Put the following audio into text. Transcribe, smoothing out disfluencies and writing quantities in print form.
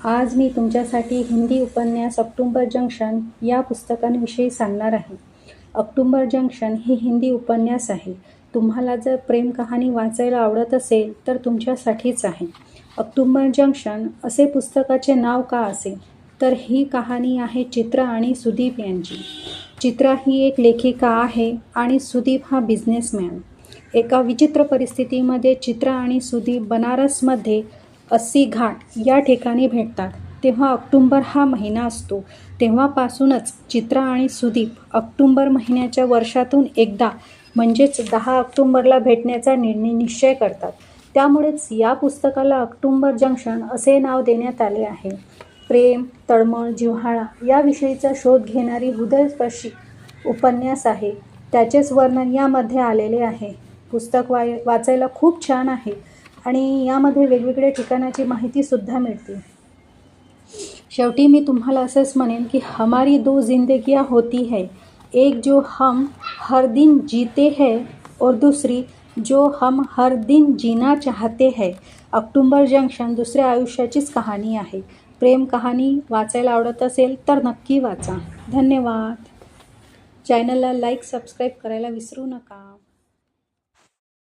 आज मी तुमच्यासाठी हिंदी उपन्यास ऑक्टोबर जंक्शन या पुस्तकांविषयी सांगणार आहे. ऑक्टोबर जंक्शन ही हिंदी उपन्यास आहे. तुम्हाला जर प्रेम कहाणी वाचायला आवडत असेल तर तुमच्यासाठीच आहे. ऑक्टोबर जंक्शन असे पुस्तकाचे नाव का असेल तर ही कहाणी आहे चित्रा आणि सुदीप यांची. चित्रा ही एक लेखिका आहे आणि सुदीप हा बिझनेसमॅन. एका विचित्र परिस्थितीमध्ये चित्रा आणि सुदीप बनारसमध्ये 80 घाट या ठिकाणी भेटतात. तेव्हा ऑक्टोबर हा महिना असतो. तेव्हापासूनच चित्रा आणि सुदीप ऑक्टोबर महिन्याच्या वर्षातून एकदा म्हणजेच 10 ऑक्टोबरला भेटण्याचा निश्चय करतात. त्यामुळेच या पुस्तकाला ऑक्टोबर जंक्शन असे नाव देण्यात आले आहे. प्रेम, तळमळ, जिव्हाळा याविषयीचा शोध घेणारी हृदयस्पर्शी उपन्यास आहे. त्याचेच वर्णन यामध्ये आलेले आहे. पुस्तक वाचायला खूप छान आहे आणि यामध्ये वेगवेगळ्या ठिकाणाची माहितीसुद्धा मिळते. शेवटी मी तुम्हाला असंच म्हणेन की हमारी दो जिंदगियां होती है, एक जो हम हर दिन जीते हैं और दूसरी जो हम हर दिन जीना चाहते हैं. ऑक्टोबर जंक्शन दुसऱ्या आयुष्याचीच कहाणी आहे. प्रेम कहाणी वाचायला आवडत असेल तर नक्की वाचा. धन्यवाद. चॅनलला लाईक, सबस्क्राईब करायला विसरू नका.